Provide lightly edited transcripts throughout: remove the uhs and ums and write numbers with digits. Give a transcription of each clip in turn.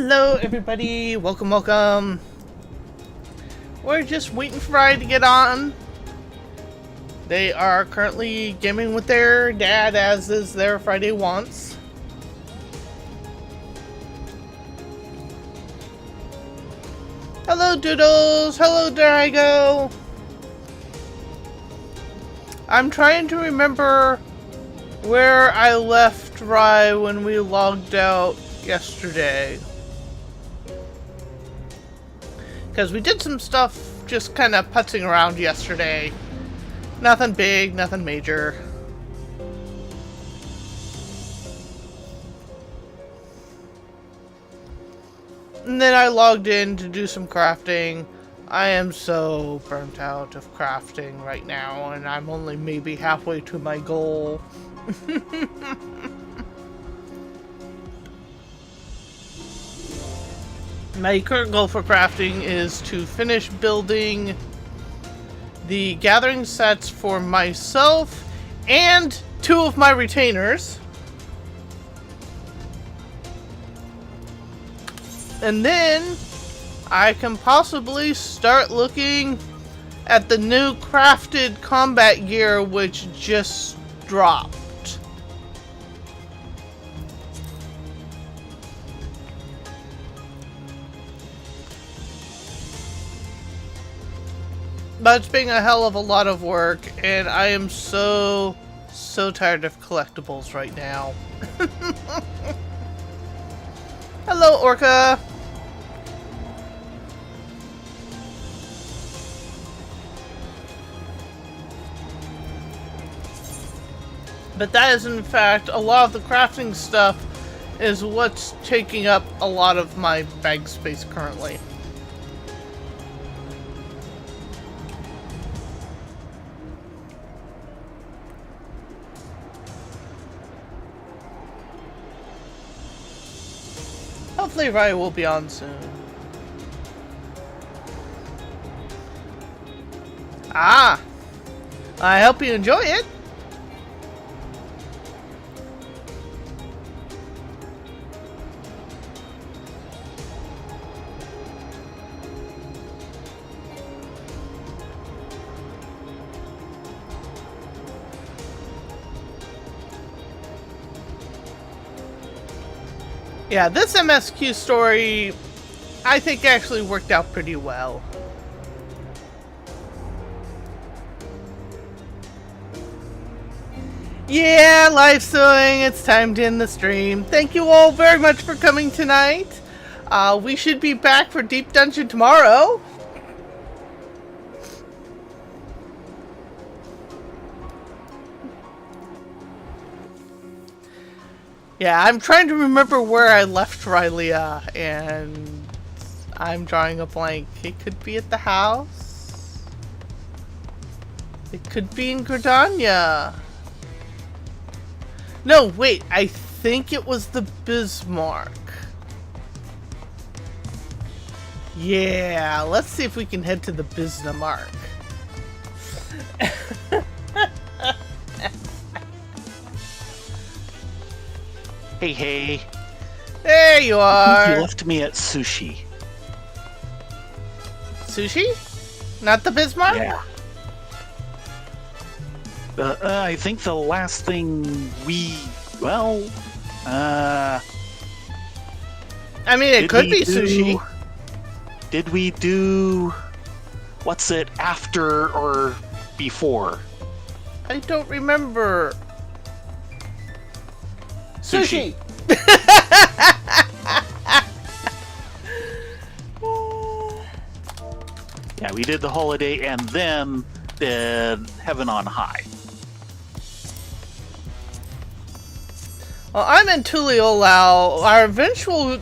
Hello everybody, welcome. We're just waiting for Ryan to get on. They are currently gaming with their dad, as is their Friday wants. Hello Doodles, hello Daigo. I'm trying to remember where I left Rye when we logged out yesterday. Because we did some stuff just kind of putzing around yesterday. Nothing big, nothing major. And then I logged in to do some crafting. I am so burnt out of crafting right now, and I'm only maybe halfway to my goal. My current goal for crafting is to finish building the gathering sets for myself and 2 of my retainers. And then I can possibly start looking at the new crafted combat gear which just dropped. But it's being a hell of a lot of work, and I am so tired of collectibles right now. Hello, Orca! But that is, in fact, a lot of the crafting stuff is what's taking up a lot of my bag space currently. Hopefully Ryan will be on soon. Ah! I hope you enjoy it! Yeah, this MSQ story, I think actually worked out pretty well. Yeah, live sewing, it's time to end the stream. Thank you all very much for coming tonight. We should be back for Deep Dungeon tomorrow. Yeah, I'm trying to remember where I left Rylea, and I'm drawing a blank. It could be at the house. It could be in Gridania. No, wait, I think it was the Bismarck. Yeah, let's see if we can head to the Bismarck. Hey, hey. There you are. You left me at sushi. Sushi? Not the Bismarck? Yeah. I think the last thing I mean, it could be sushi. Did we do, what's it, after or before? I don't remember. Sushi! Yeah, we did the holiday and then did Heaven on High. Well, I'm in Tuliolau. Our eventual,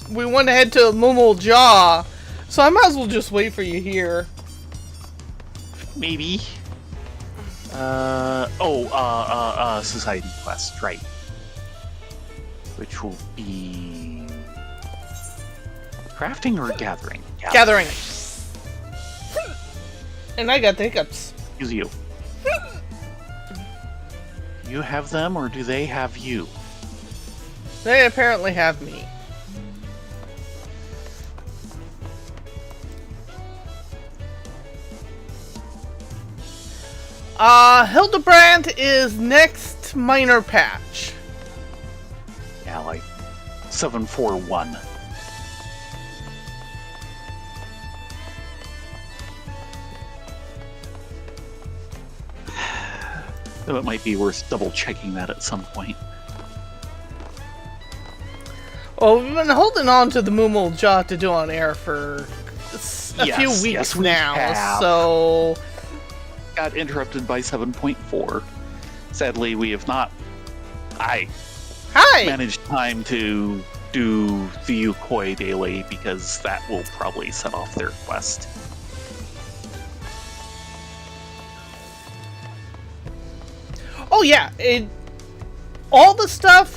we went ahead to Mamool Ja, so I might as well just wait for you here. Maybe. Society Quest, right. Which will be crafting or gathering? Gathering. And I got the hiccups. Use you. You have them, or do they have you? They apparently have me. Hildebrand is next minor patch. Yeah, like 741. Though it might be worth double checking that at some point. Well, we've been holding on to the Mamool Ja to do on air for a few weeks now, so... Got interrupted by 7.4. Sadly, we have not... Hi! Managed time to do the Yok Huy daily, because that will probably set off their quest. Oh yeah, all the stuff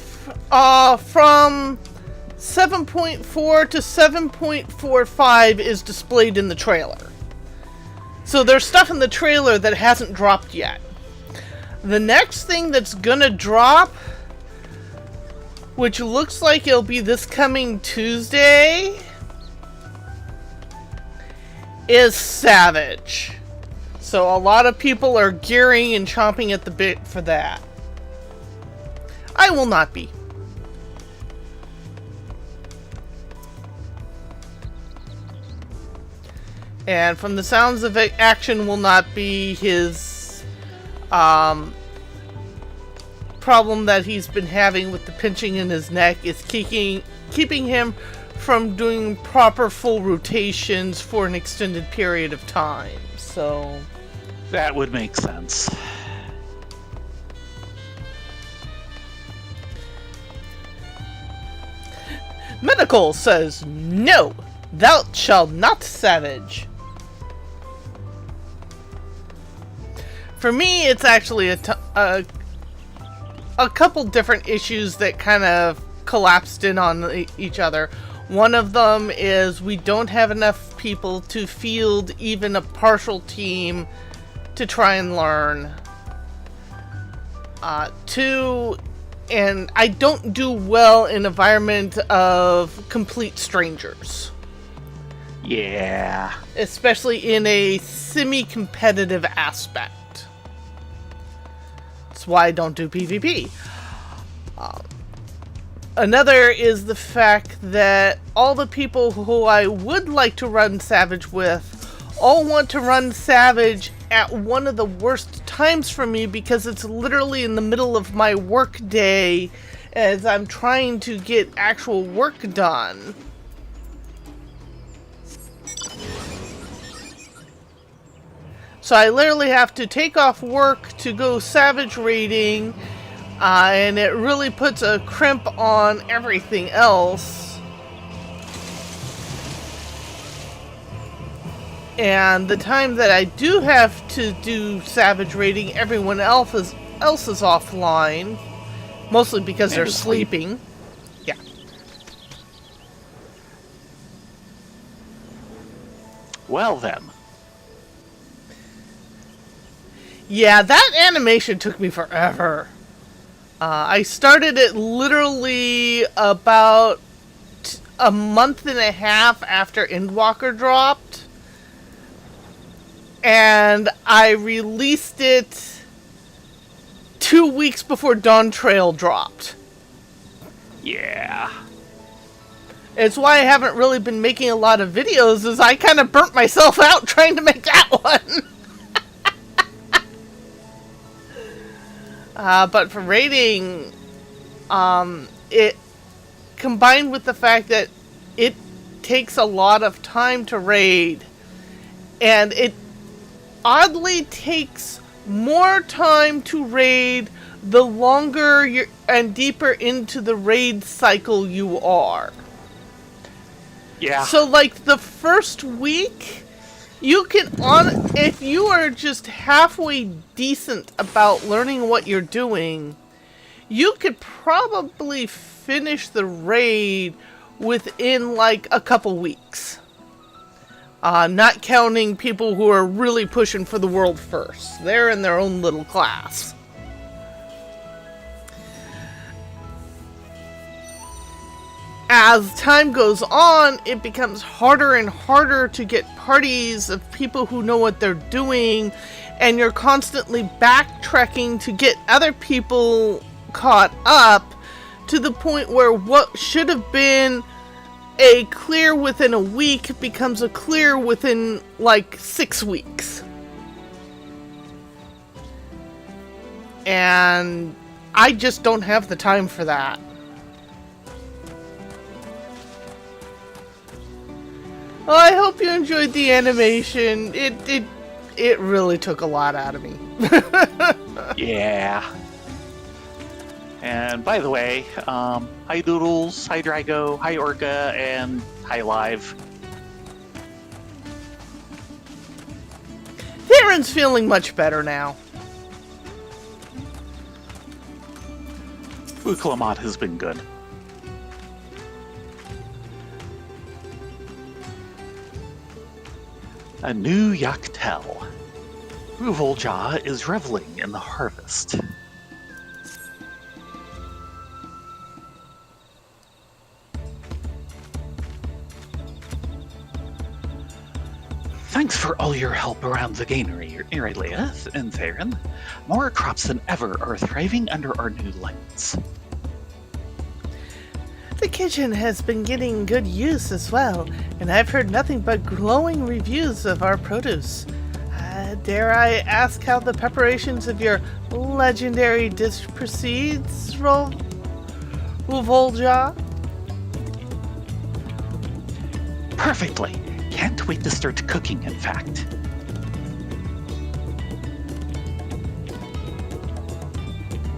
from 7.4 to 7.45 is displayed in the trailer. So there's stuff in the trailer that hasn't dropped yet. The next thing that's gonna drop, which looks like it'll be this coming Tuesday, is Savage. So a lot of people are gearing and chomping at the bit for that. I will not be. And from the sounds of it, action will not be his problem that he's been having with the pinching in his neck. It's keeping him from doing proper full rotations for an extended period of time. So that would make sense. Medical says, "No, thou shalt not savage." For me, it's actually a couple different issues that kind of collapsed in on each other. One of them is we don't have enough people to field even a partial team to try and learn. Two, and I don't do well in an environment of complete strangers. Yeah. Especially in a semi-competitive aspect. That's why I don't do PvP. Another is the fact that all the people who I would like to run Savage with all want to run Savage at one of the worst times for me because it's literally in the middle of my work day as I'm trying to get actual work done. So I literally have to take off work to go Savage raiding, and it really puts a crimp on everything else. And the time that I do have to do Savage raiding, everyone else is offline, mostly because they're sleeping. Yeah. Well then. Yeah, that animation took me forever. I started it literally about a month and a half after Endwalker dropped. And I released it 2 weeks before Dawn Trail dropped. Yeah. It's why I haven't really been making a lot of videos, is I kind of burnt myself out trying to make that one. But for raiding, it combined with the fact that it takes a lot of time to raid, and it oddly takes more time to raid the longer you're and deeper into the raid cycle you are. Yeah. So like the first week, you can if you are just halfway decent about learning what you're doing, you could probably finish the raid within like a couple weeks. Not counting people who are really pushing for the world first. They're in their own little class. as time goes on, it becomes harder and harder to get parties of people who know what they're doing, and you're constantly backtracking to get other people caught up, to the point where what should have been a clear within a week becomes a clear within like 6 weeks. And I just don't have the time for that. Well, I hope you enjoyed the animation. It really took a lot out of me. Yeah. And by the way, hi Doodles, hi Drago, hi Orca, and hi Live. Theron's feeling much better now. Uklamat has been good. A new Yaktel. Mamool Ja is reveling in the harvest. Thanks for all your help around the granary, Irelia and Theron. More crops than ever are thriving under our new lights. The kitchen has been getting good use as well, and I've heard nothing but glowing reviews of our produce. Dare I ask how the preparations of your legendary dish proceeds, Mamool Ja? Perfectly. Can't wait to start cooking, in fact.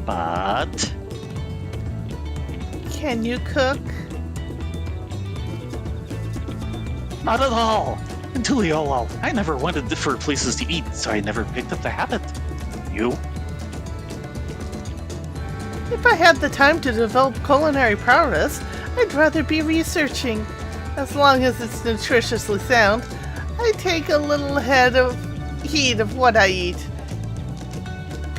But... Can you cook? not at all. Until Yolo, I never wanted for places to eat, so I never picked up the habit. You? If I had the time to develop culinary prowess, I'd rather be researching. As long as it's nutritiously sound, I take a little heed of what I eat.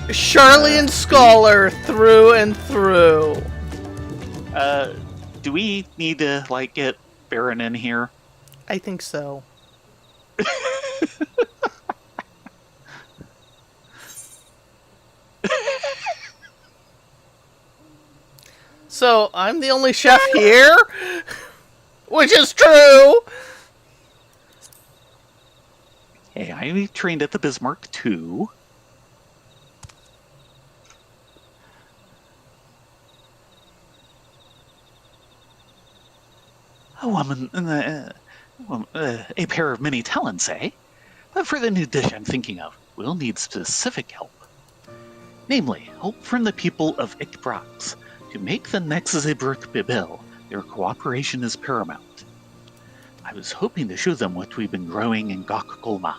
Charlian scholar through and through. Do we need to, like, get Baron in here? I think so. So, I'm the only chef here? Which is true! Hey, I trained at the Bismarck too. A woman, a pair of many talents, eh? But for the new dish I'm thinking of, we'll need specific help. Namely, help from the people of Ikbrax. To make the next Zebruk Bibil, their cooperation is paramount. I was hoping to show them what we've been growing in Gok Golma.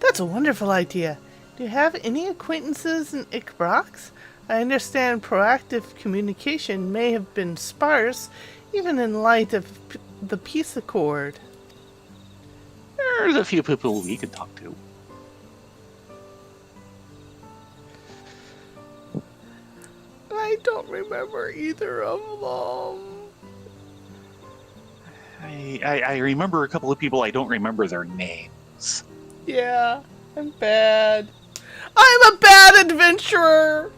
That's a wonderful idea. Do you have any acquaintances in Ikbrax? I understand proactive communication may have been sparse, even in light of the peace accord. There's a few people we could talk to. I don't remember either of them. I remember a couple of people, I don't remember their names. Yeah, I'm bad. I'm a bad adventurer!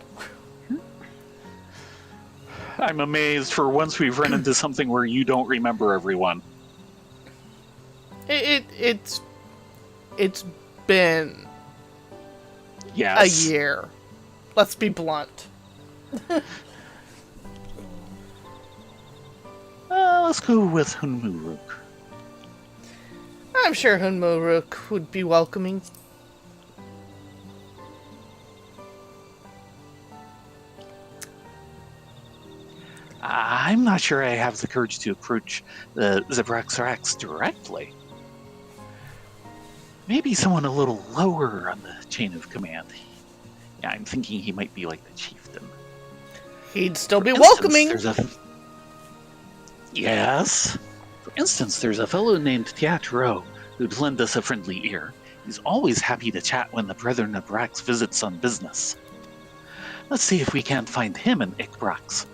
I'm amazed for once we've run into something where you don't remember everyone. It's been Yes. a year. Let's be blunt. Let's go with Hunmuruk. I'm sure Hunmuruk would be welcoming. I'm not sure I have the courage to approach the Zebraxrax directly. Maybe someone a little lower on the chain of command. Yeah, I'm thinking he might be like the chieftain. He'd still be For instance, welcoming. Yes. For instance, there's a fellow named Teatro who'd lend us a friendly ear. He's always happy to chat when the Brethren of Brax visits on business. Let's see if we can't find him in Ikbrax.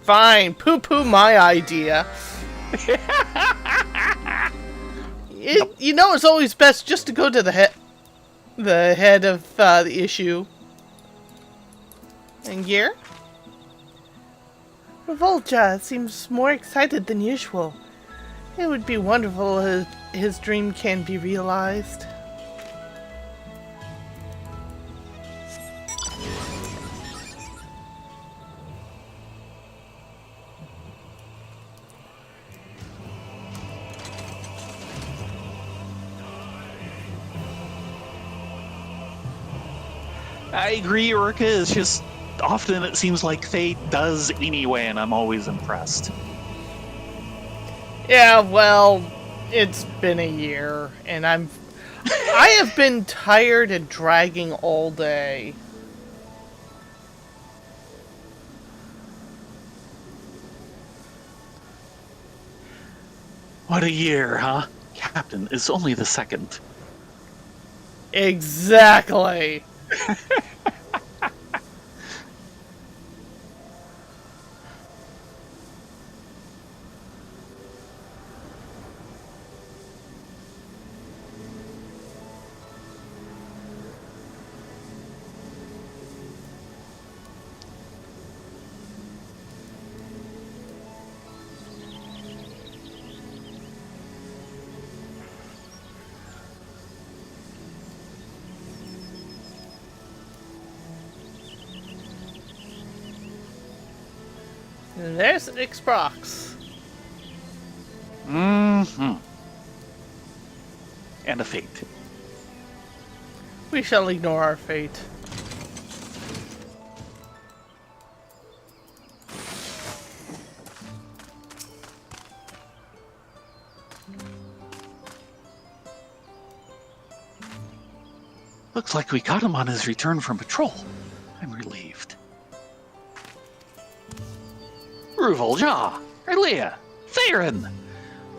Fine, poo-poo my idea. You know, it's always best just to go to the head of the issue. And Gear? Mamool Ja seems more excited than usual. It would be wonderful if his dream can be realized. I agree, Urka. It's just often it seems like Faye does anyway, and I'm always impressed. Yeah, well, it's been a year, and I have been tired and dragging all day. What a year, huh? Captain, it's only the second. Exactly. And there's Xbox. Mm-hmm. And a fate. We shall ignore our fate. Looks like we got him on his return from patrol. I'm relieved. Mamool Ja, Erlia, Theron!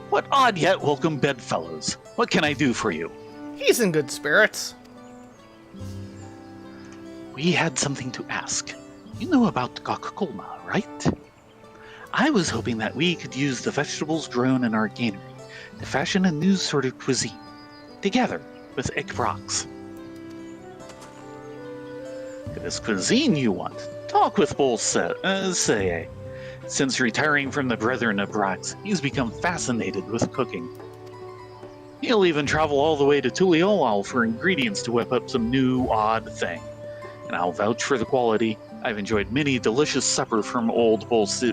What odd yet welcome bedfellows. What can I do for you? He's in good spirits. We had something to ask. You know about Gokkulma, right? I was hoping that we could use the vegetables grown in our granary to fashion a new sort of cuisine, together with Ekbrox. If it's cuisine you want, talk with Bolseye. Since retiring from the Brethren of Brox, he's become fascinated with cooking. He'll even travel all the way to Tuliolal for ingredients to whip up some new, odd thing. And I'll vouch for the quality. I've enjoyed many delicious suppers from old Bolseye.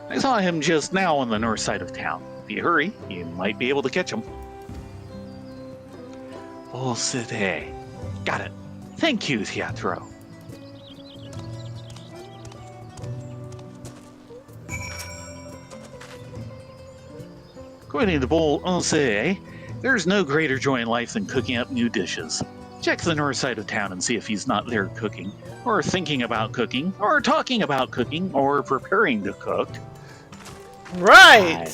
I saw him just now on the north side of town. If you hurry, you might be able to catch him. Bolseye. Got it. Thank you, Teatro. According to Bolseye, there's no greater joy in life than cooking up new dishes. Check the north side of town and see if he's not there cooking, or thinking about cooking, or talking about cooking, or preparing to cook. Right!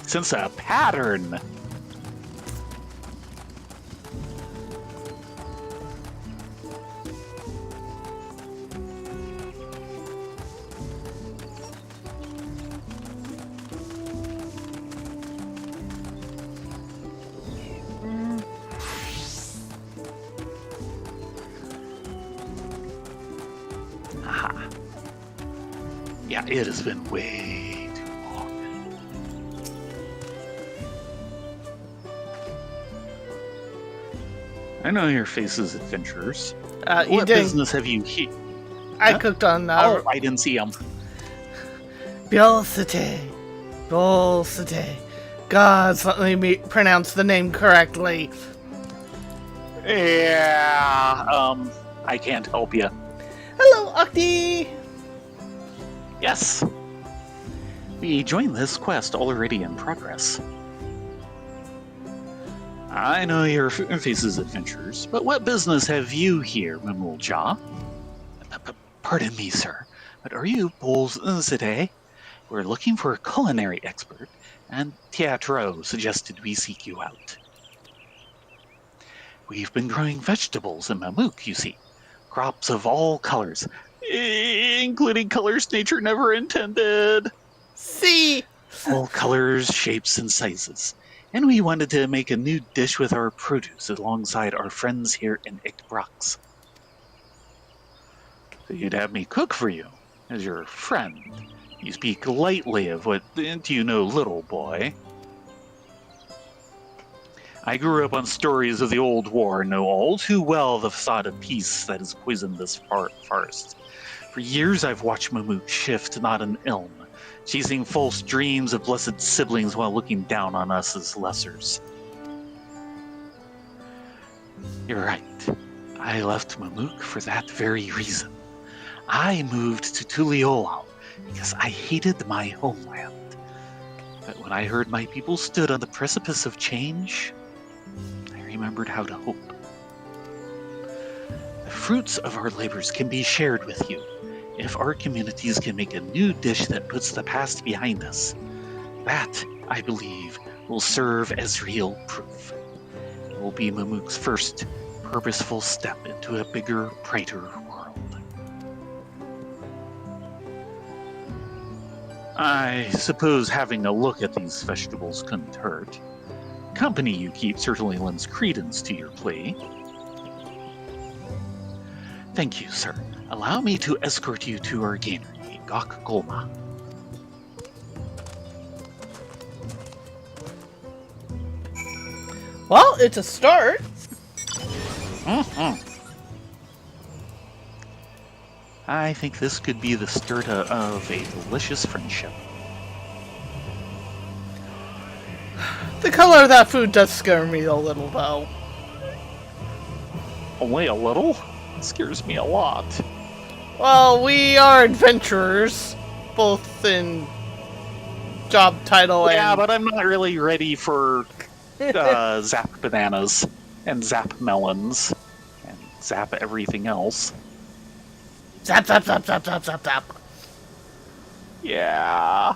Sense a pattern. Aha. Yeah, it has been way too long. I know your faces, adventurers. What business have you here? I cooked on. Oh, I didn't see them. Bolseye. Gods, let me pronounce the name correctly. Yeah, I can't help you. Hello, Octi! Yes. We joined this quest already in progress. I know your faces, adventurers, but what business have you here, Mamool Ja? Pardon me, sir, but are you Bolseye? We're looking for a culinary expert, and Teatro suggested we seek you out. We've been growing vegetables in Mamook, you see. Crops of all colors. including colors nature never intended. See? All colors, shapes, and sizes. And we wanted to make a new dish with our produce alongside our friends here in Ickbrox. So you'd have me cook for you, as your friend. You speak lightly of what do you know, little boy. I grew up on stories of the old war and know all too well the facade of peace that has poisoned this forest. For years I've watched Mamool shift not an ilm, chasing false dreams of blessed siblings while looking down on us as lessers. You're right. I left Mamook for that very reason. I moved to Tuliolal because I hated my homeland. But when I heard my people stood on the precipice of change, I remembered how to hope. The fruits of our labors can be shared with you if our communities can make a new dish that puts the past behind us. That, I believe, will serve as real proof. It will be Mamook's first purposeful step into a bigger, brighter world. I suppose having a look at these vegetables couldn't hurt. Company you keep certainly lends credence to your plea. Thank you, sir. Allow me to escort you to our granary, Gok Golma. Well, it's a start. I think this could be the start of a delicious friendship. The color of that food does scare me a little, though. Only a little? It scares me a lot. Well, we are adventurers, both in job title and... Yeah, but I'm not really ready for zap bananas and zap melons and zap everything else. Zap, zap, zap, zap, zap, zap, zap. Yeah.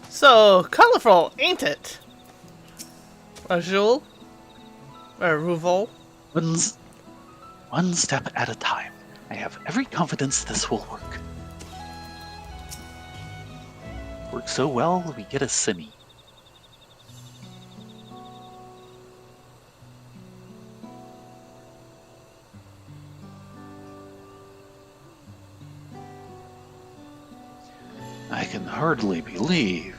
So colorful, ain't it? Rajul? Or Ruval? One step at a time. I have every confidence this will work. Works so well, we get a Simi. I can hardly believe.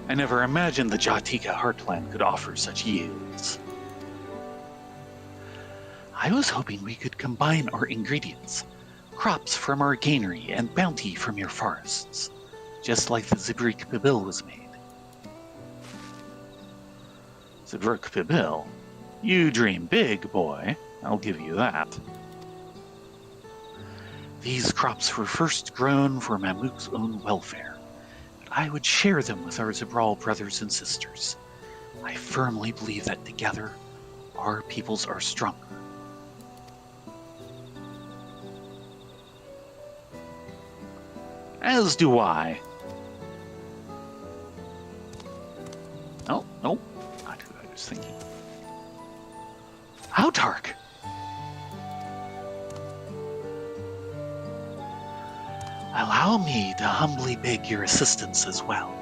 I never imagined the Jatika heartland could offer such yields. I was hoping we could combine our ingredients, crops from our granary and bounty from your forests, just like the Zibrik Pibil was made. Zibrik Pibil? You dream big, boy. I'll give you that. These crops were first grown for Mamook's own welfare, but I would share them with our Zibral brothers and sisters. I firmly believe that together, our peoples are stronger. As do I. Oh, no, not who I was thinking. Autark! Allow me to humbly beg your assistance as well.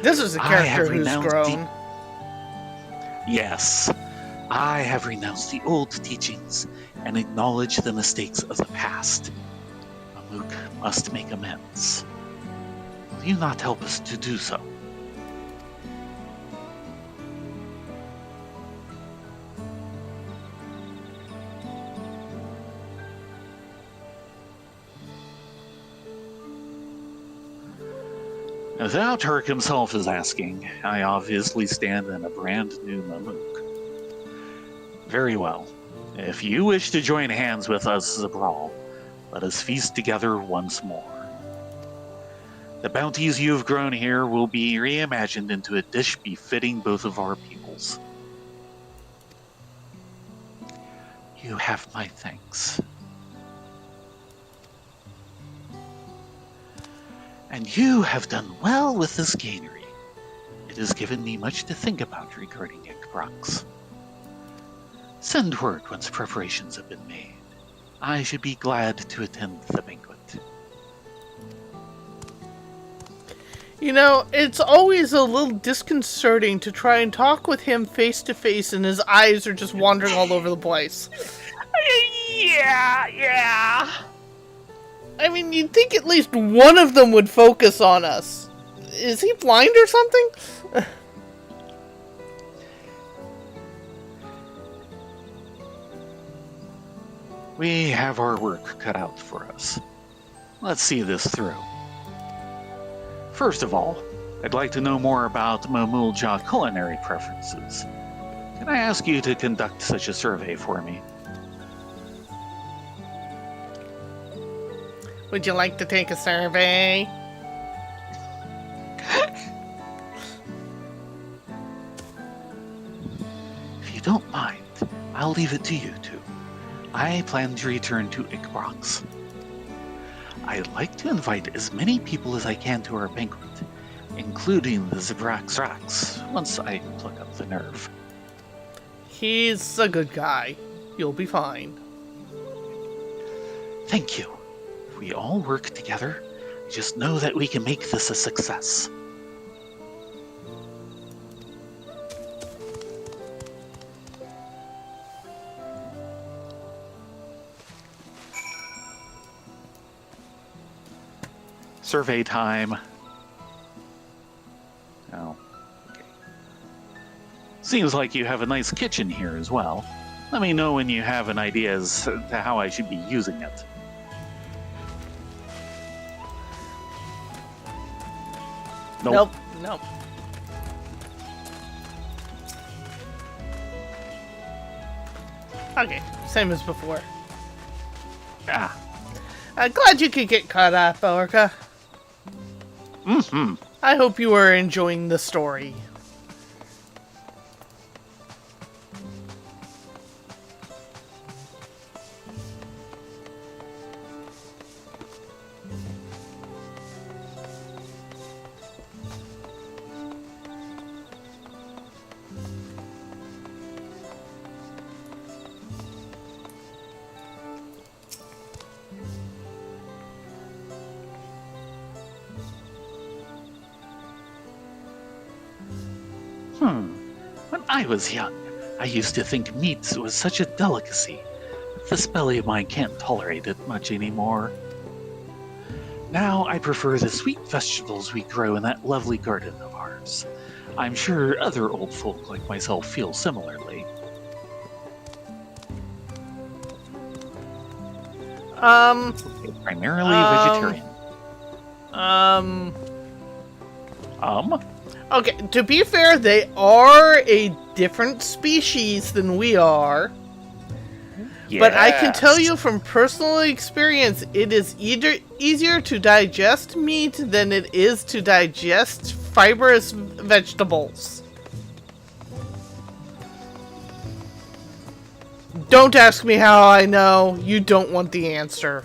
This is a character who's grown. Yes. I have renounced the old teachings and acknowledged the mistakes of the past. Mamook must make amends. Will you not help us to do so? Without Turk himself is asking, I obviously stand in a brand new Mamook. Very well. If you wish to join hands with us, Zabral, let us feast together once more. The bounties you have grown here will be reimagined into a dish befitting both of our peoples. You have my thanks. And you have done well with this granary. It has given me much to think about regarding Ekbrox. Send word once preparations have been made. I should be glad to attend the banquet. You know, it's always a little disconcerting to try and talk with him face to face and his eyes are just wandering all over the place. Yeah. I mean, you'd think at least one of them would focus on us. Is he blind or something? We have our work cut out for us. Let's see this through. First of all, I'd like to know more about Mamool Ja culinary preferences. Can I ask you to conduct such a survey for me? Would you like to take a survey? If you don't mind, I'll leave it to you two. I plan to return to Ekbrox. I'd like to invite as many people as I can to our banquet, including the Zabrax, once I pluck up the nerve. He's a good guy. You'll be fine. Thank you. If we all work together, just know that we can make this a success. Survey time. Oh, okay. Seems like you have a nice kitchen here as well. Let me know when you have an idea as to how I should be using it. Nope. Okay, same as before. Ah. Glad you could get caught up, Orca. Mm-hmm. I hope you are enjoying the story. When I was young, I used to think meat was such a delicacy. This belly of mine can't tolerate it much anymore. Now I prefer the sweet vegetables we grow in that lovely garden of ours. I'm sure other old folk like myself feel similarly. Primarily vegetarian. Okay, to be fair, they are a different species than we are. Yes. But I can tell you from personal experience, it is easier to digest meat than it is to digest fibrous vegetables. Don't ask me how I know. You don't want the answer.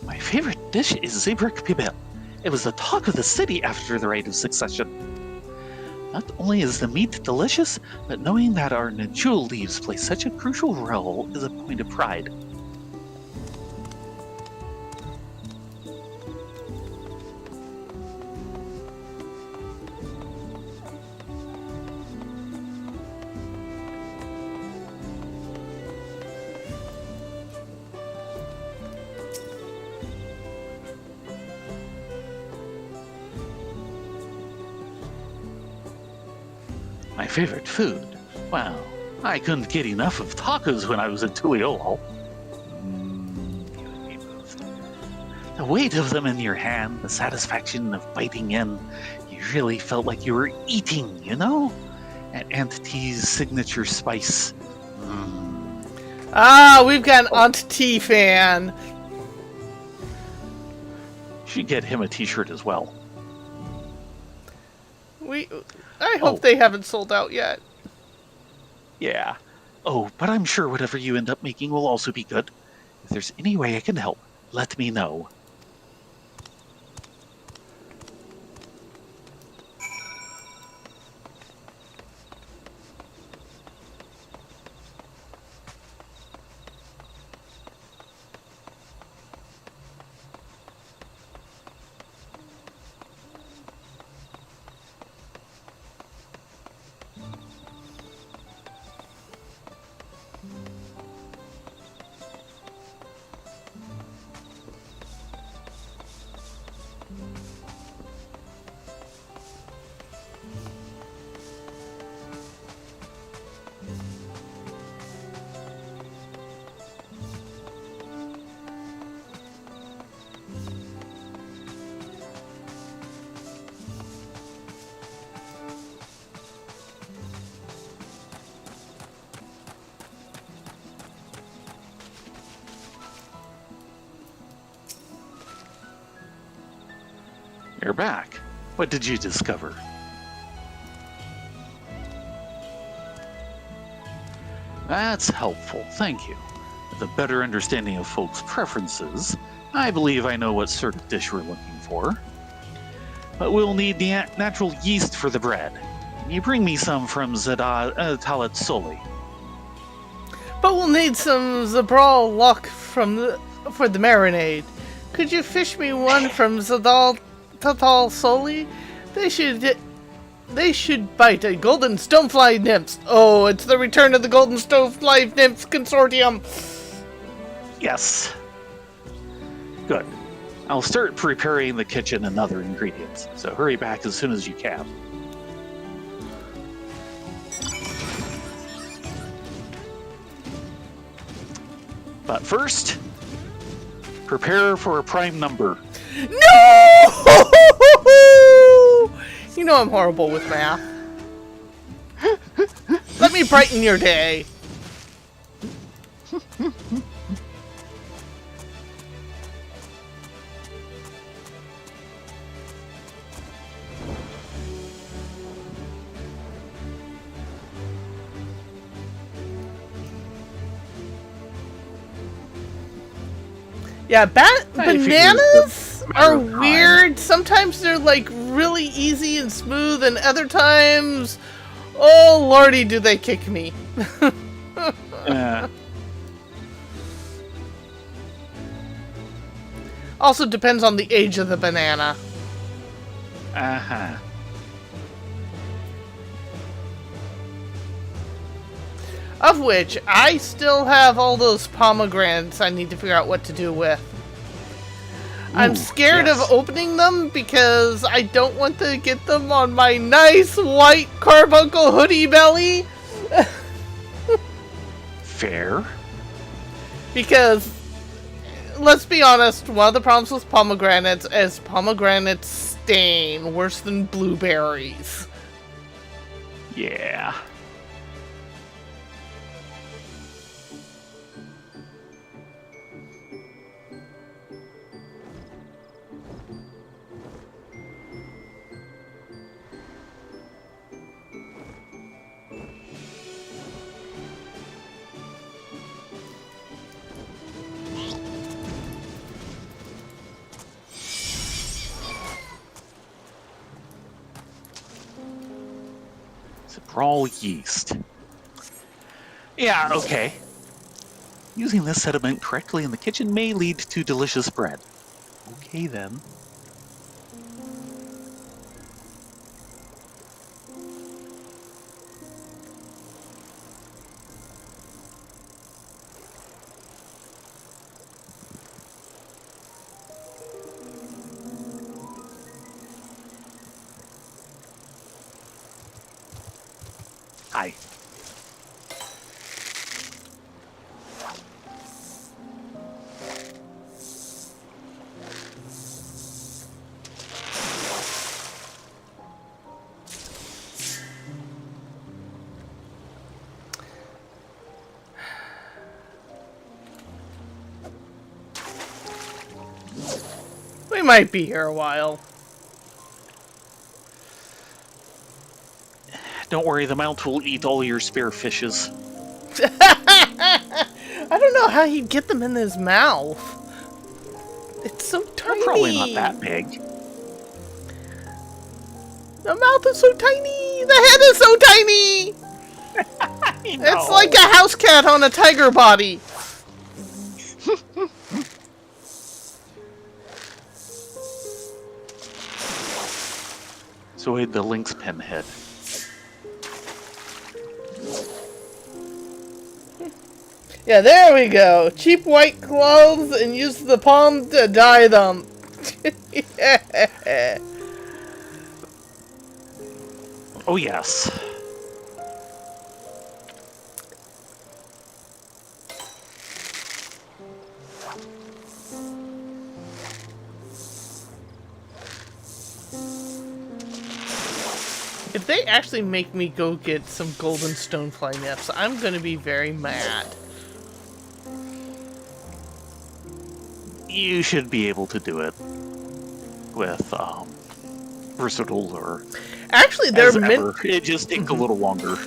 My favorite dish is Zabrak Pibel. It was the talk of the city after the Rite of Succession. Not only is the meat delicious, but knowing that our Najul leaves play such a crucial role is a point of pride. My favorite food? Well, I couldn't get enough of tacos when I was in Tuliolo. You and me both. The weight of them in your hand, the satisfaction of biting in, you really felt like you were eating, you know? And Aunt T's signature spice. Ah, we've got an Aunt T fan. Should get him a t-shirt as well. I hope they haven't sold out yet. Yeah. Oh, but I'm sure whatever you end up making will also be good. If there's any way I can help, let me know. You're back. What did you discover? That's helpful, thank you. With a better understanding of folks' preferences, I believe I know what sort of dish we're looking for. But we'll need the natural yeast for the bread. Can you bring me some from Talat Soli? But we'll need some Zabral luck for the marinade. Could you fish me one from Zadal Tatal Soli? They should bite a golden stonefly nymphs. Oh, it's the return of the golden stonefly nymphs consortium. Yes. Good. I'll start preparing the kitchen and other ingredients, so hurry back as soon as you can. But first, prepare for a prime number. No! You know I'm horrible with math. Let me brighten your day. Yeah, bananas are weird. Sometimes they're like really easy and smooth, and other times, oh lordy, do they kick me. Also depends on the age of the banana. Uh-huh. Of which, I still have all those pomegranates I need to figure out what to do with. I'm scared of opening them because I don't want to get them on my nice white carbuncle hoodie belly. Fair. Because, let's be honest, one of the problems with pomegranates is pomegranates stain worse than blueberries. Yeah. Raw yeast. Yeah, okay. Using this sediment correctly in the kitchen may lead to delicious bread. Okay, then. Hi. We might be here a while. Don't worry, the mount will eat all your spare fishes. I don't know how he'd get them in his mouth. It's so tiny. They're probably not that big. The mouth is so tiny. The head is so tiny. It's like a house cat on a tiger body. So we had the lynx pinhead. Yeah, there we go. Cheap white clothes and use the palm to dye them. Yeah. Oh, yes. If they actually make me go get some golden stonefly nymphs, I'm gonna be very mad. You should be able to do it with versatile or Actually, there as are ever. It just takes a little longer.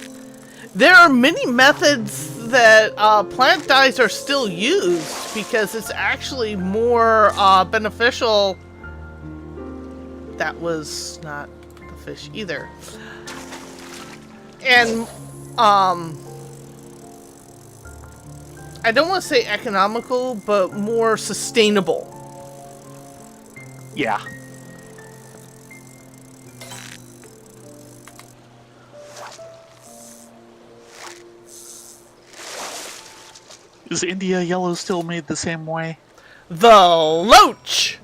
There are many methods that plant dyes are still used because it's actually more beneficial. That was not the fish either. And I don't want to say economical, but more sustainable. Yeah. Is India yellow still made the same way? The loach!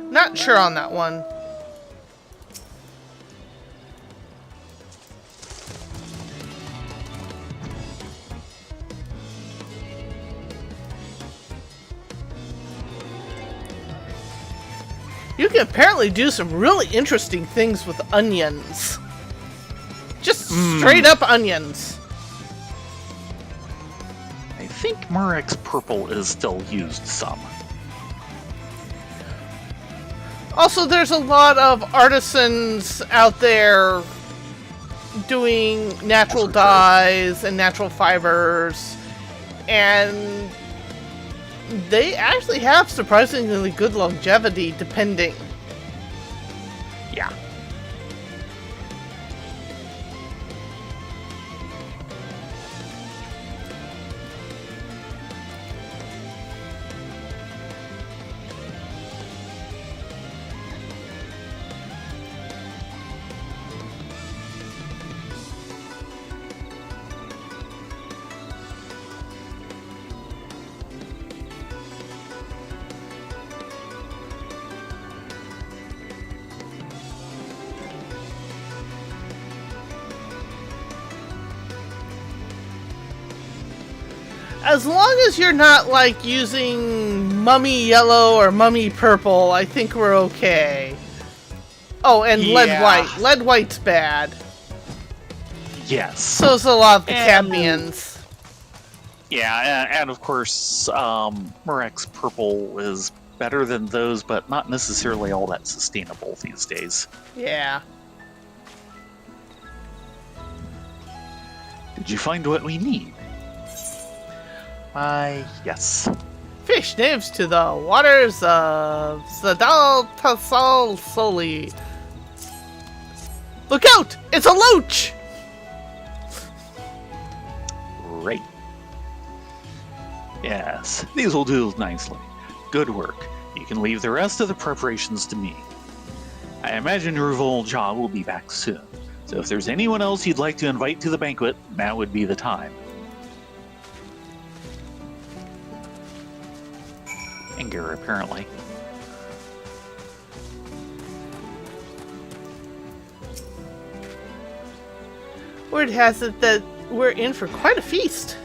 Not sure on that one. You can apparently do some really interesting things with onions. Just straight up onions. I think Murex purple is still used some. Also, there's a lot of artisans out there doing natural dyes and natural fibers, and they actually have surprisingly good longevity, depending. Yeah. As long as you're not, like, using mummy yellow or mummy purple, I think we're okay. Oh, and lead white. Lead white's bad. Yes. So's a lot of the cadmians. Yeah, and of course, Murex purple is better than those, but not necessarily all that sustainable these days. Yeah. Did you find what we need? Yes. Fish natives to the waters of Sadal Tasal Soli. Look out! It's a loach! Great. Yes, these will do nicely. Good work. You can leave the rest of the preparations to me. I imagine Mamool Ja will be back soon, so if there's anyone else you'd like to invite to the banquet, now would be the time. Anger, apparently. Word has it that we're in for quite a feast.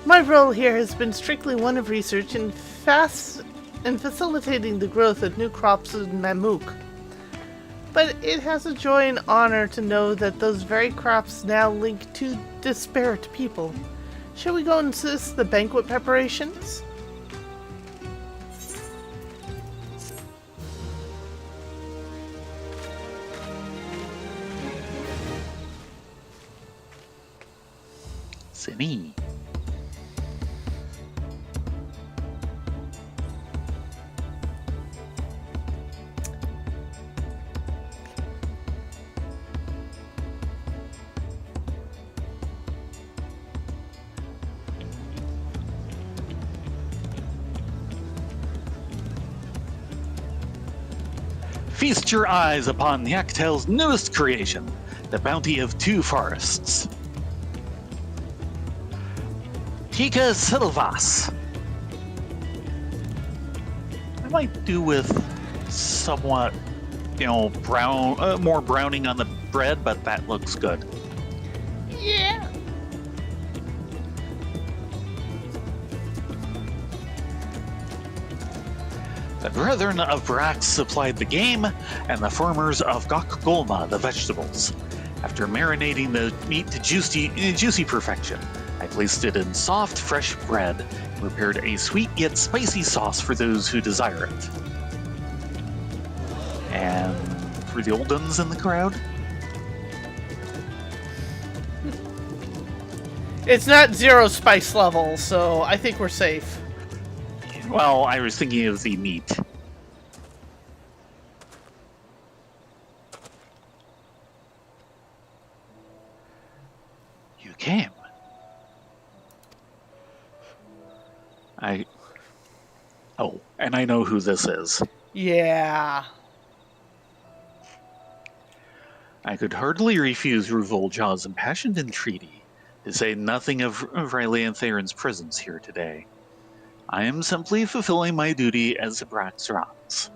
My role here has been strictly one of research and facilitating the growth of new crops in Mamook. But it has a joy and honor to know that those very crops now link two disparate people. Shall we go and assist the banquet preparations? Sini. Feast your eyes upon Yaktel's newest creation, the bounty of two forests. Tika Silvas. I might do with somewhat, brown, more browning on the bread, but that looks good. Yeah. The Brethren of Brax supplied the game, and the farmers of Gokgolma the vegetables. After marinating the meat to juicy perfection, I placed it in soft, fresh bread and prepared a sweet yet spicy sauce for those who desire it. And for the old ones in the crowd? It's not 0 spice level, so I think we're safe. Well, I was thinking of the meat. You came. Oh, and I know who this is. Yeah. I could hardly refuse Mamool Ja's impassioned entreaty, to say nothing of Riley and Theron's presence here today. I am simply fulfilling my duty as a Braxrons.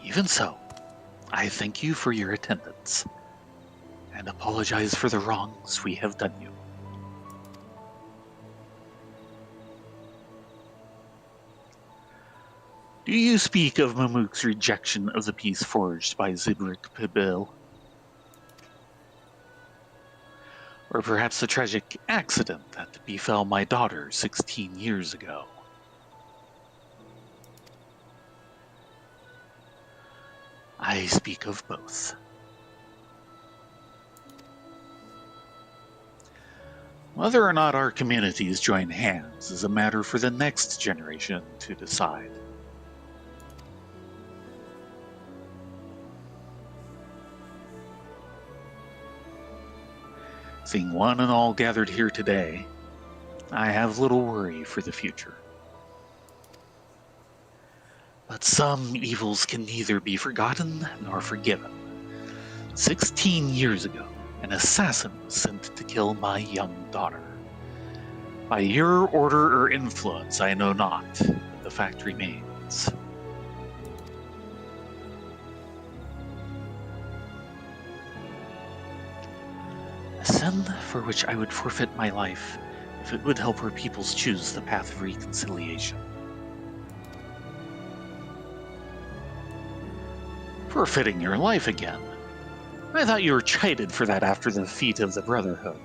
Even so, I thank you for your attendance, and apologize for the wrongs we have done you. Do you speak of Mamook's rejection of the peace forged by Zibrik Pibil? Or perhaps the tragic accident that befell my daughter 16 years ago? I speak of both. Whether or not our communities join hands is a matter for the next generation to decide. Seeing one and all gathered here today, I have little worry for the future. But some evils can neither be forgotten nor forgiven. 16 years ago, an assassin was sent to kill my young daughter. By your order or influence, I know not, but the fact remains. A sin for which I would forfeit my life if it would help our peoples choose the path of reconciliation. Forfeiting your life again? I thought you were chided for that after the defeat of the Brotherhood.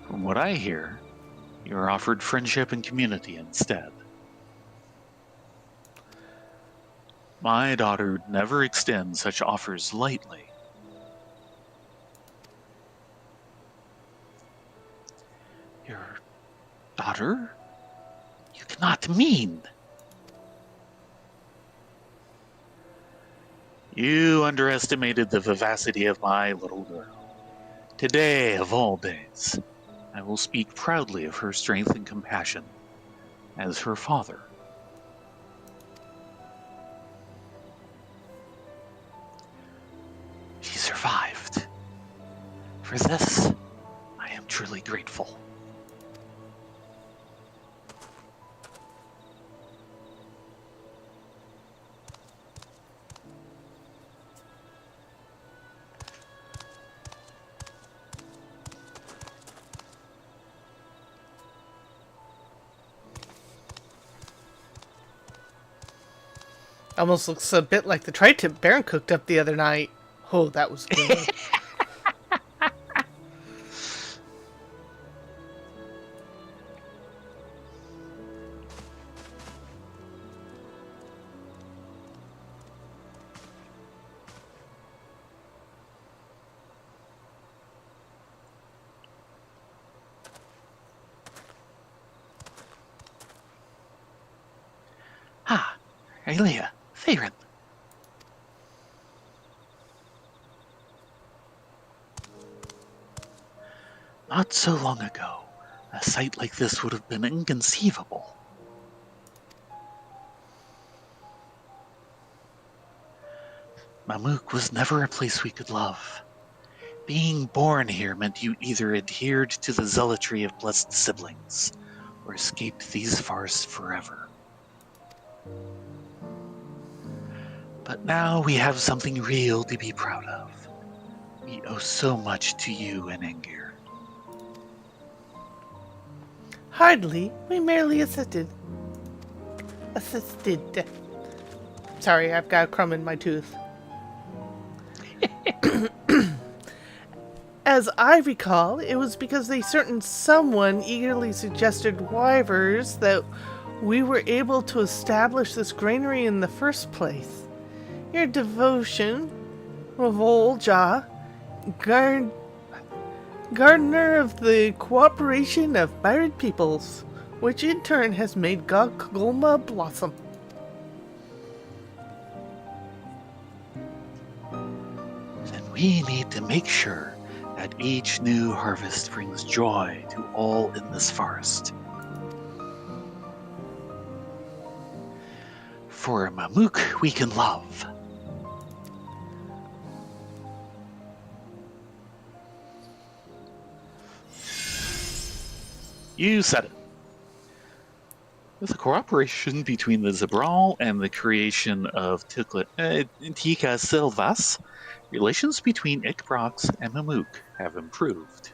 From what I hear, you are offered friendship and community instead. My daughter never extends such offers lightly. Your daughter? You cannot mean. You underestimated the vivacity of my little girl. Today, of all days, I will speak proudly of her strength and compassion as her father. She survived. For this, I am truly grateful. Almost looks a bit like the tri-tip Baron cooked up the other night. Oh, that was good. Ah, Rylea, Theron. Not so long ago, a sight like this would have been inconceivable. Mamook was never a place we could love. Being born here meant you either adhered to the zealotry of blessed siblings, or escaped these forests forever. But now we have something real to be proud of. We owe so much to you and Engir. Hardly. We merely assisted. Sorry, I've got a crumb in my tooth. As I recall, it was because a certain someone eagerly suggested Wyvers that we were able to establish this granary in the first place. Your devotion, Mamool Ja, gardener of the cooperation of married peoples, which in turn has made Gulma blossom. Then we need to make sure that each new harvest brings joy to all in this forest. For a Mamook we can love. You said it. With the cooperation between the Zabral and the creation of Tika Silvas, relations between Ikbrox and Mamook have improved.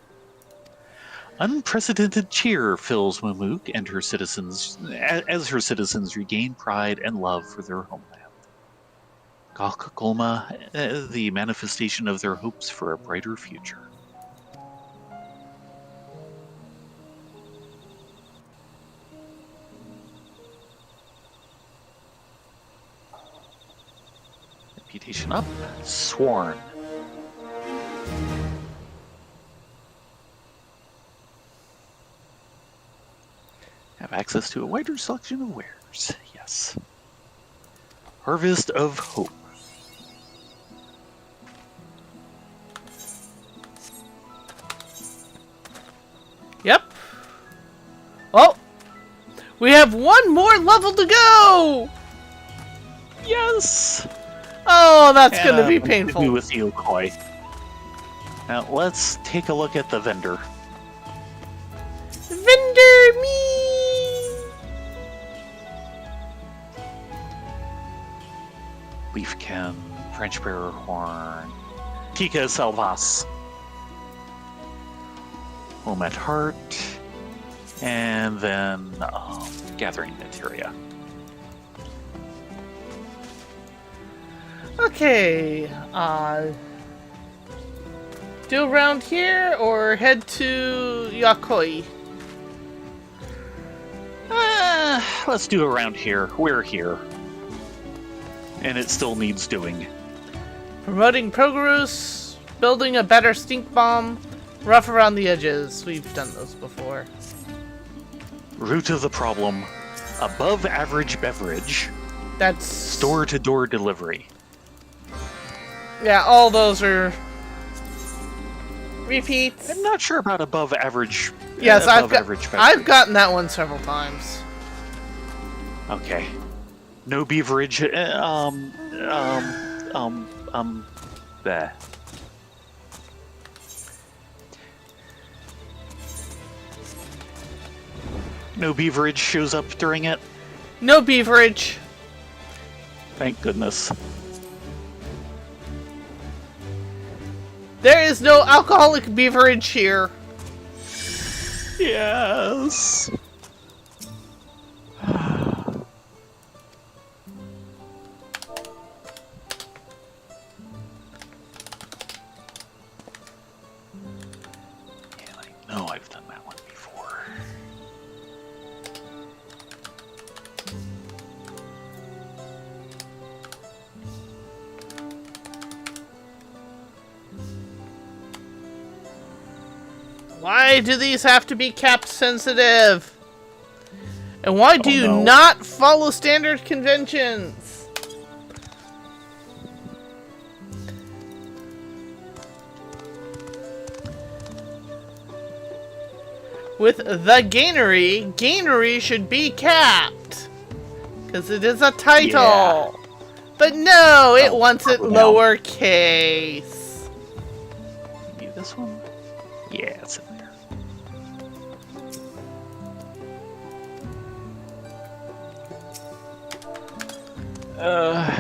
Unprecedented cheer fills Mamook and her citizens as her citizens regain pride and love for their homeland. Gulma, the manifestation of their hopes for a brighter future. Reputation up, sworn. Have access to a wider selection of wares, yes. Harvest of Hope. Yep. Oh! We have one more level to go! Yes! Oh, that's gonna be painful. To do with Yok Huy. Now let's take a look at the vendor. Vendor me! Leafkin, French Bearer Horn, Tika Salvas, Home at Heart, and then Gathering Materia. Okay, do around here or head to Yok Huy? Let's do around here. We're here. And it still needs doing. Promoting progress, building a better stink bomb, rough around the edges. We've done those before. Root of the problem, above average beverage. That's store-to-door delivery. Yeah, all those are repeats. I'm not sure about above average. Yes, average beverage. I've gotten that one several times. Okay. No beverage. There. No beverage shows up during it. No beverage. Thank goodness. There is no alcoholic beverage here. know I've done that one before. Why do these have to be cap sensitive? And why do you no. not follow standard conventions? With the Gainery should be capped. Because it is a title. Yeah. But no, it wants it now. lowercase. Maybe this one? Yeah, it's in there.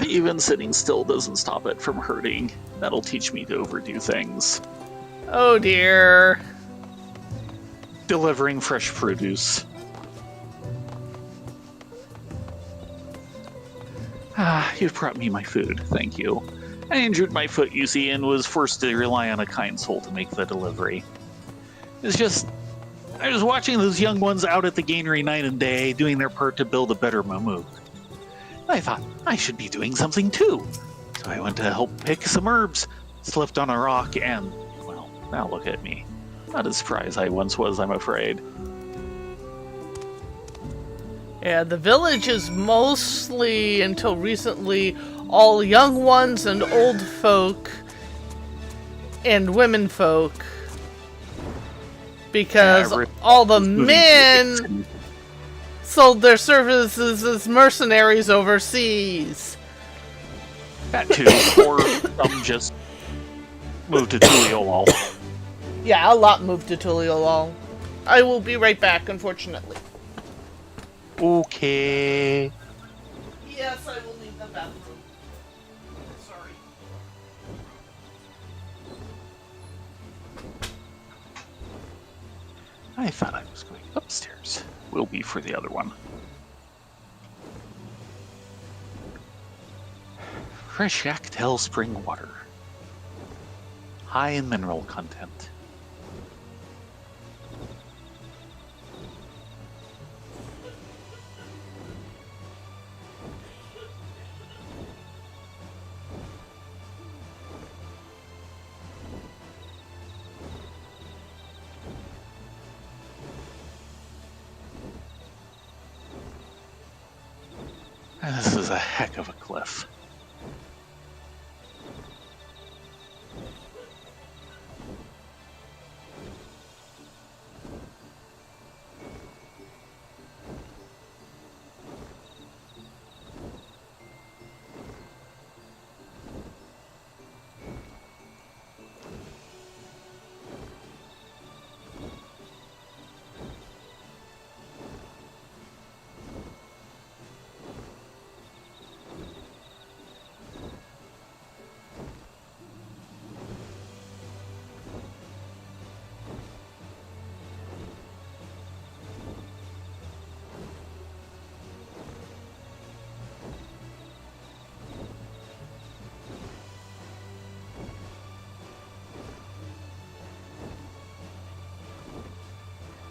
Even sitting still doesn't stop it from hurting. That'll teach me to overdo things. Oh dear. Delivering fresh produce. You've brought me my food, thank you. I injured my foot, you see, and was forced to rely on a kind soul to make the delivery. It's just, I was watching those young ones out at the Gainery night and day, doing their part to build a better Mamool. I thought I should be doing something too. So I went to help pick some herbs, slipped on a rock, and, well, now look at me. Not as spry as I once was, I'm afraid. Yeah, the village is mostly, until recently, all young ones and old folk and women folk. Because all the men sold their services as mercenaries overseas. That too, or some just moved to Tuliolol. Yeah, a lot moved to Tuliolol. I will be right back, unfortunately. Okay. Yes, I will leave the bathroom. Sorry. I thought I was going upstairs. Will be for the other one. Fresh Yaktel spring water. High in mineral content. This is a heck of a cliff.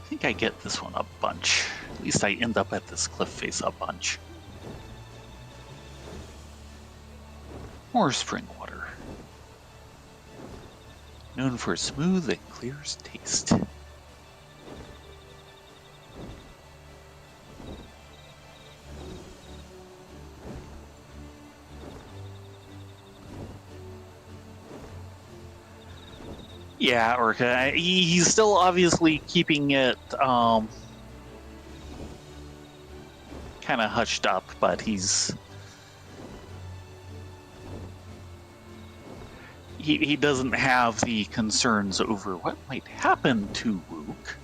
I think I get this one a bunch. At least I end up at this cliff face a bunch. More spring water. Known for smooth and clear taste. Yeah, Orca. He's still obviously keeping it kind of hushed up, but he doesn't have the concerns over what might happen to Rook.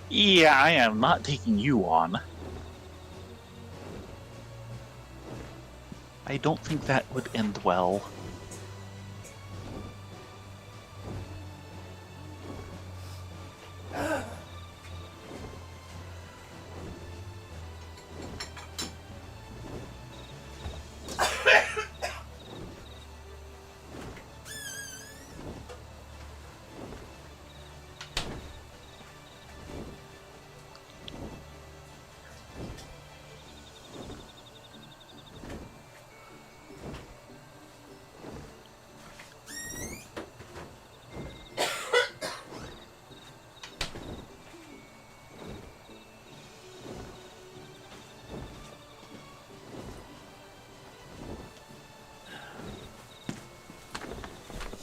Yeah, I am not taking you on. I don't think that would end well.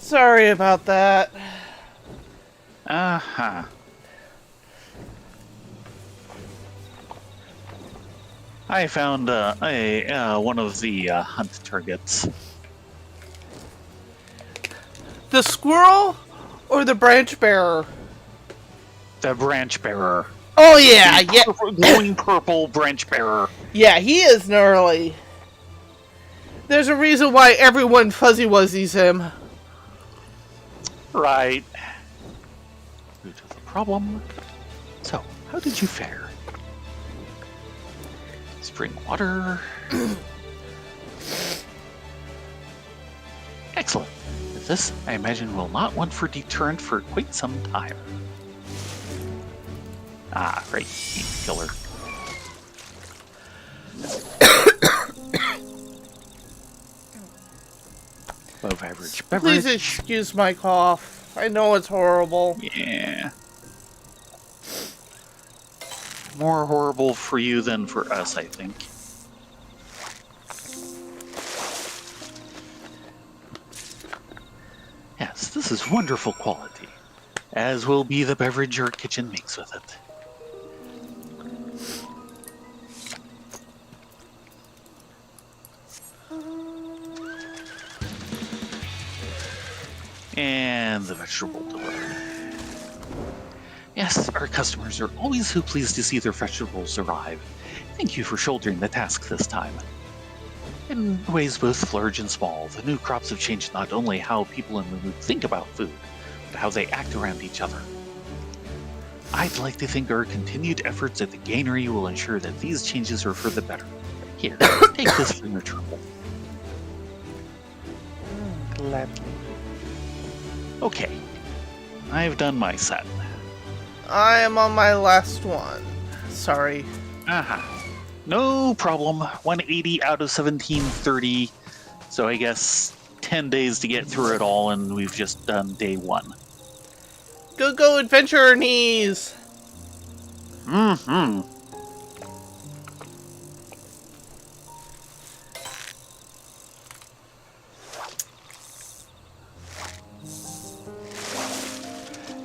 Sorry about that. Uh-huh. I found one of the hunt targets. The squirrel or the branch bearer? The branch bearer. Oh yeah, yeah. Glowing purple branch bearer. Yeah, he is gnarly. There's a reason why everyone fuzzy wuzzies him. Right. Root of the problem. So, how did you fare? Spring water. Excellent. With this, I imagine we'll not want for deterrent for quite some time. Ah, right. Need to kill her. Above average beverage. Please excuse my cough. I know it's horrible. Yeah. More horrible for you than for us, I think. Yes, this is wonderful quality, as will be the beverage your kitchen makes with it. And the vegetable delivery. Yes, our customers are always so pleased to see their vegetables arrive. Thank you for shouldering the task this time. In ways both large and small, the new crops have changed not only how people in Mamool think about food, but how they act around each other. I'd like to think our continued efforts at the Gainery will ensure that these changes are for the better. Here, take this for your trouble. Gladly. Okay, I've done my set. I am on my last one. Sorry. No problem. 180 out of 1730. So I guess 10 days to get through it all, and we've just done day 1. Go, adventurer knees! Mm-hmm.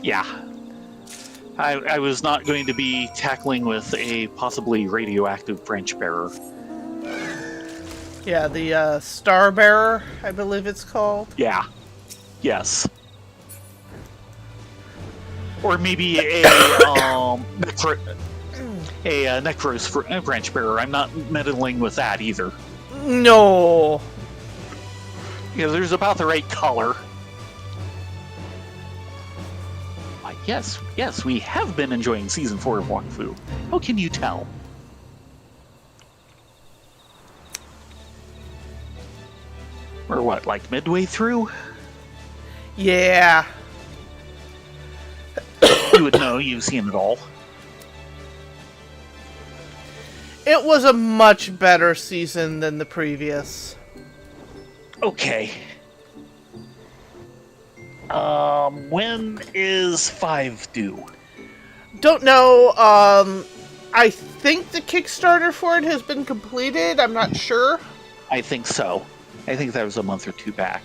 Yeah. I was not going to be tackling with a possibly radioactive branch bearer. Yeah, the star bearer, I believe it's called. Yeah. Yes. Or maybe a necros branch bearer. I'm not meddling with that either. No. Yeah, there's about the right color. Yes, we have been enjoying Season 4 of Wong Fu. How can you tell? Or what, like midway through? Yeah. You would know, you've seen it all. It was a much better season than the previous. Okay. When is 5 due? Don't know, I think the Kickstarter for it has been completed, I'm not sure. I think so. I think that was a month or 2 back.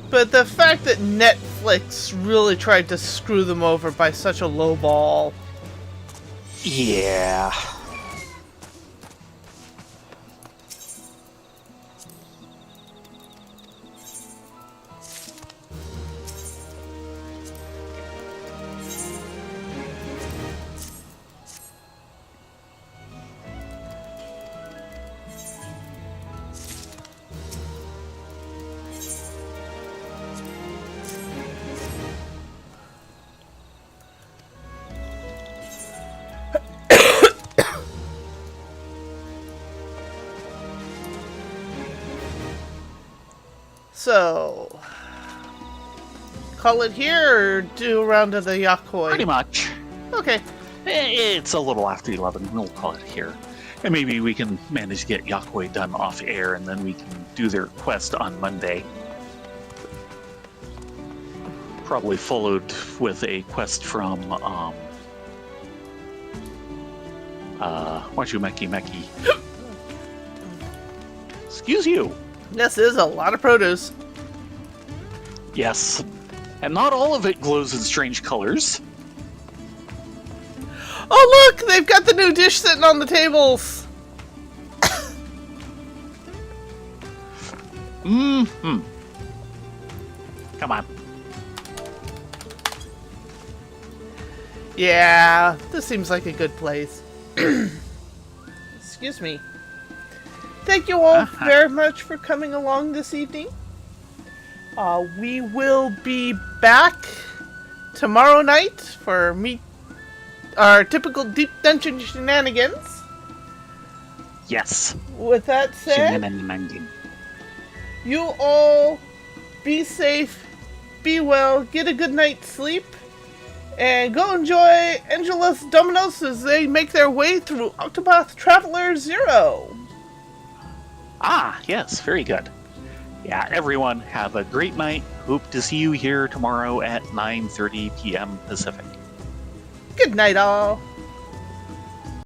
But the fact that Netflix really tried to screw them over by such a low ball. Yeah. So, call it here or do a round of the Yok Huy? Pretty much. Okay. It's a little after 11. We'll call it here. And maybe we can manage to get Yok Huy done off air, and then we can do their quest on Monday. Probably followed with a quest from, Wachumeki Meki. Excuse you. This is a lot of produce. Yes. And not all of it glows in strange colors. Oh, look! They've got the new dish sitting on the tables! Mm-hmm. Come on. Yeah, this seems like a good place. Excuse me. Thank you all very much for coming along this evening. We will be back tomorrow night for our typical deep dungeon shenanigans. Yes. With that said, you all be safe, be well, get a good night's sleep, and go enjoy Angela's Dominoes as they make their way through Octopath Traveler 0. Ah, yes, very good. Yeah, everyone, have a great night. Hope to see you here tomorrow at 9:30 p.m. Pacific. Good night, all.